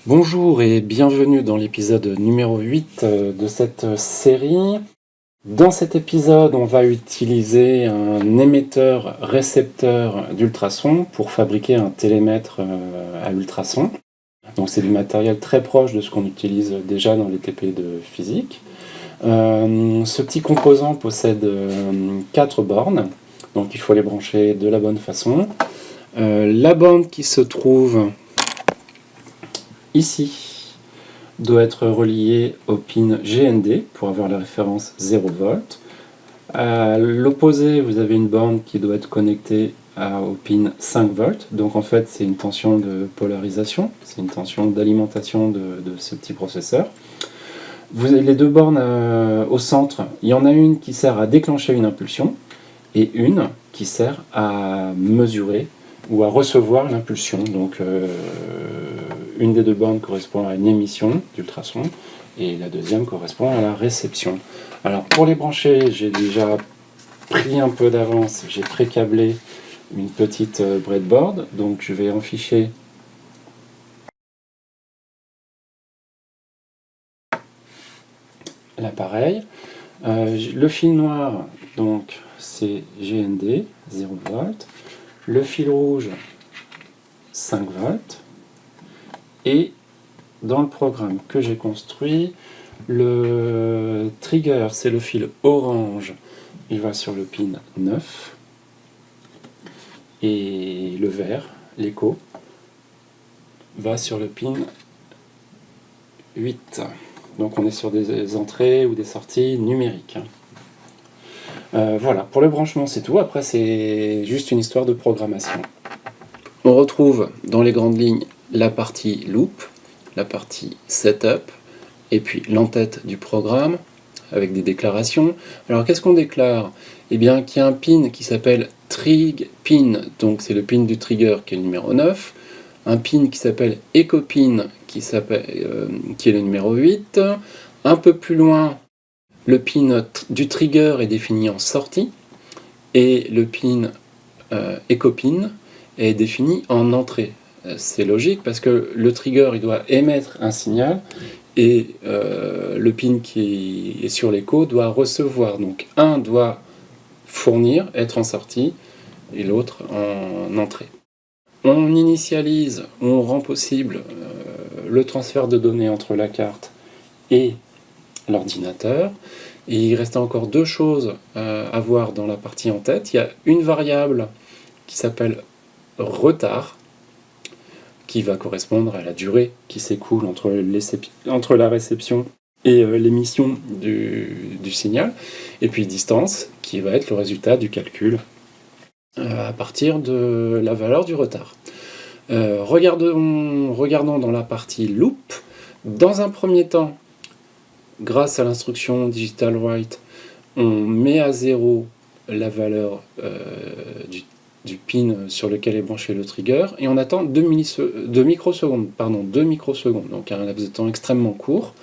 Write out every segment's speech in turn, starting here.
Bonjour et bienvenue dans l'épisode numéro 8 de cette série. Dans cet épisode, on va utiliser un émetteur-récepteur d'ultrasons pour fabriquer un télémètre à ultrasons. Donc c'est du matériel très proche de ce qu'on utilise déjà dans les TP de physique. Ce petit composant possède 4 bornes, donc il faut les brancher de la bonne façon. La borne qui se trouve ici doit être relié au pin GND pour avoir la référence 0 V. À l'opposé, vous avez une borne qui doit être connectée au pin 5 V. Donc en fait, c'est une tension de polarisation, c'est une tension d'alimentation de ce petit processeur. Vous avez les deux bornes au centre. Il y en a une qui sert à déclencher une impulsion et une qui sert à mesurer ou à recevoir l'impulsion. Donc une des deux bornes correspond à une émission d'ultrasons et la deuxième correspond à la réception. Alors pour les brancher, j'ai déjà pris un peu d'avance, j'ai pré-câblé une petite breadboard, donc je vais enficher l'appareil. Le fil noir, donc c'est GND, 0 V. Le fil rouge, 5 V. Et dans le programme que j'ai construit, le trigger, c'est le fil orange, il va sur le pin 9. Et le vert, l'écho, va sur le pin 8. Donc on est sur des entrées ou des sorties numériques. Voilà, pour le branchement c'est tout, après c'est juste une histoire de programmation. On retrouve dans les grandes lignes la partie loop, la partie setup, et puis l'entête du programme, avec des déclarations. Alors qu'est-ce qu'on déclare? Eh bien qu'il y a un pin qui s'appelle trig pin, donc c'est le pin du trigger qui est le numéro 9, un pin qui s'appelle echo pin qui est le numéro 8, un peu plus loin le pin du trigger est défini en sortie, et le pin echo pin est défini en entrée. C'est logique parce que le trigger il doit émettre un signal et le pin qui est sur l'écho doit recevoir. Donc un doit fournir, être en sortie, et l'autre en entrée. On initialise, on rend possible le transfert de données entre la carte et l'ordinateur. Et il reste encore deux choses à voir dans la partie en tête. Il y a une variable qui s'appelle retard, qui va correspondre à la durée qui s'écoule entre la réception et l'émission du signal, et puis distance, qui va être le résultat du calcul à partir de la valeur du retard. Regardons dans la partie loop. Dans un premier temps, grâce à l'instruction digital write, on met à 0 la valeur du pin sur lequel est branché le trigger, et on attend 2 microsecondes, donc un laps de temps extrêmement court,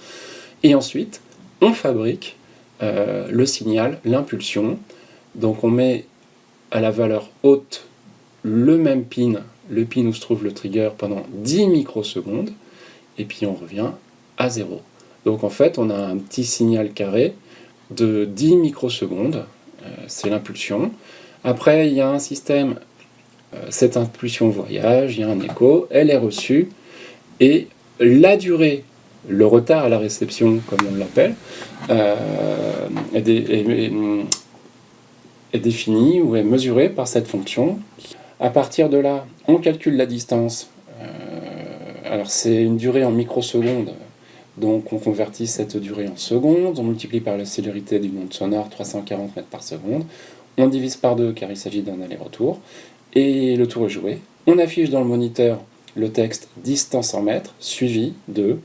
et ensuite on fabrique le signal, l'impulsion. Donc on met à la valeur haute le même pin, le pin où se trouve le trigger, pendant 10 microsecondes, et puis on revient à 0. Donc en fait on a un petit signal carré de 10 microsecondes, c'est l'impulsion. Après, il y a un système, cette impulsion voyage, il y a un écho, elle est reçue, et la durée, le retard à la réception, comme on l'appelle, est définie ou est mesurée par cette fonction. À partir de là, on calcule la distance. Alors c'est une durée en microsecondes, donc on convertit cette durée en secondes, on multiplie par la célérité d'une onde sonore, 340 mètres par seconde, on divise par 2 car il s'agit d'un aller-retour, et le tour est joué. On affiche dans le moniteur le texte distance en mètres, suivi de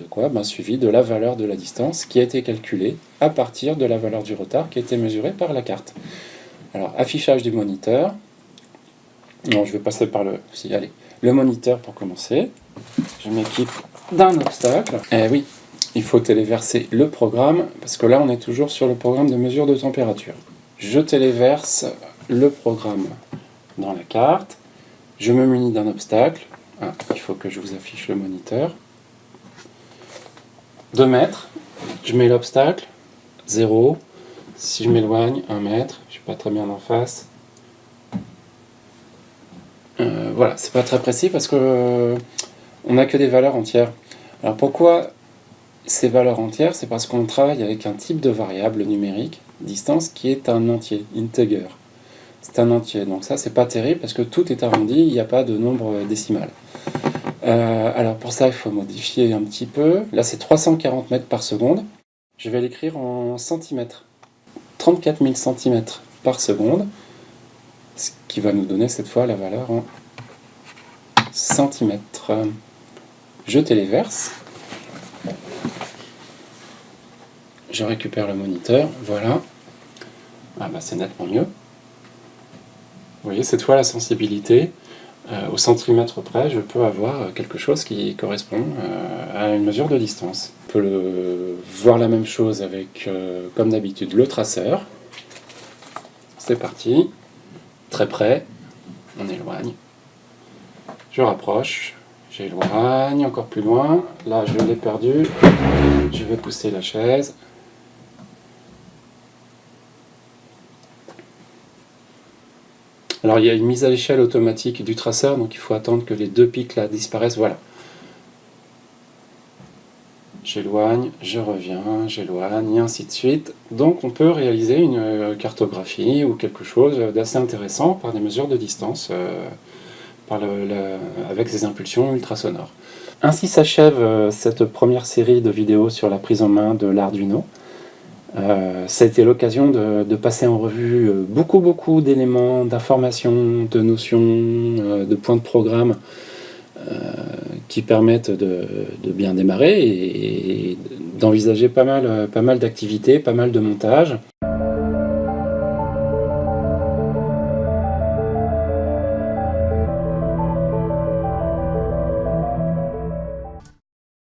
quoi? Suivi de la valeur de la distance qui a été calculée à partir de la valeur du retard qui a été mesurée par la carte. Alors, affichage du moniteur. Non, je vais passer par le moniteur pour commencer. Je m'équipe d'un obstacle. Eh oui, il faut téléverser le programme, parce que là on est toujours sur le programme de mesure de température. Je téléverse le programme dans la carte, je me munis d'un obstacle, Ah, il faut que je vous affiche le moniteur. 2 mètres, je mets l'obstacle, 0. Si je m'éloigne, 1 mètre, je suis pas très bien en face. Voilà, c'est pas très précis parce que on n'a que des valeurs entières. Alors pourquoi ces valeurs entières? C'est parce qu'on travaille avec un type de variable numérique, distance, qui est un entier, integer. C'est un entier, donc ça c'est pas terrible parce que tout est arrondi, il n'y a pas de nombre décimal. Alors pour ça il faut modifier un petit peu. Là c'est 340 mètres par seconde. Je vais l'écrire en centimètres. 34 000 centimètres par seconde, ce qui va nous donner cette fois la valeur en centimètres. Je téléverse. Je récupère le moniteur, voilà. Ah bah c'est nettement mieux. Vous voyez, cette fois la sensibilité, au centimètre près, je peux avoir quelque chose qui correspond à une mesure de distance. On peut voir la même chose avec, comme d'habitude, le traceur. C'est parti. Très près, on éloigne. Je rapproche, j'éloigne encore plus loin. Là, je l'ai perdu. Je vais pousser la chaise. Alors il y a une mise à l'échelle automatique du traceur, donc il faut attendre que les 2 pics là disparaissent, voilà. J'éloigne, je reviens, j'éloigne, et ainsi de suite. Donc on peut réaliser une cartographie ou quelque chose d'assez intéressant par des mesures de distance, avec des impulsions ultrasonores. Ainsi s'achève cette première série de vidéos sur la prise en main de l'Arduino. Ça a été l'occasion de passer en revue beaucoup d'éléments, d'informations, de notions, de points de programme qui permettent de bien démarrer et d'envisager pas mal d'activités, pas mal de montages.